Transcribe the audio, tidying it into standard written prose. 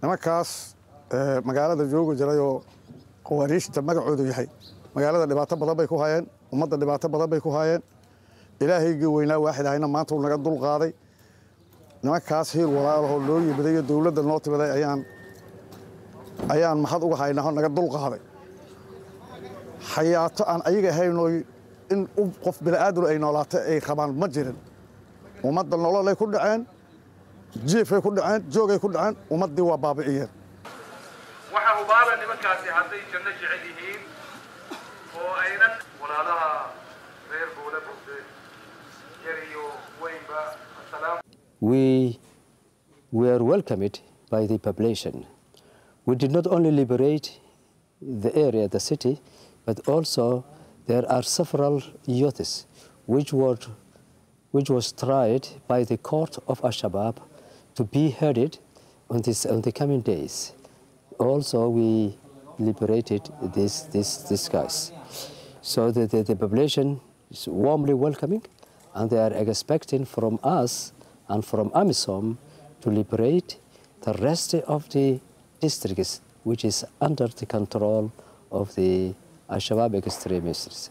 nimankaas magaalada jooga jiray oo qawaariijta magacoodu yahay magaalada dhibaato badan bay ku hayeen ummadda dhibaato badan bay ku hayeen ilaahayga weynaa waaxid ahayna maanta uu naga dul qaaday nimankaas hiil walaalaho loo yimaday dawladda noo timaday ayaan maxad uga haynaa naga dul qaaday xayaato aan ayaga ahayn in qof bini'aadam ay noolaato ay rabaan ma jirin ummadda nolol ay ku dhaceen jiifay ku dhaceen joogay ku dhaceen ummaddii waa baabi'iyeen waxa hubaala nimankaasi hadday janno jecel yihiin oo aynan walaalaha reer buule bogde yar iyo weynba asalaam We were welcomed by the population. We did not only liberate the area, the city, but also there are several youths which was tried by the court of Al-Shabaab to be headed on the coming days. Also, we liberated these guys. So the population is warmly welcoming, and they are expecting from us and from AMISOM to liberate the rest of the districts which is under the control of the Al-Shabaab extremists.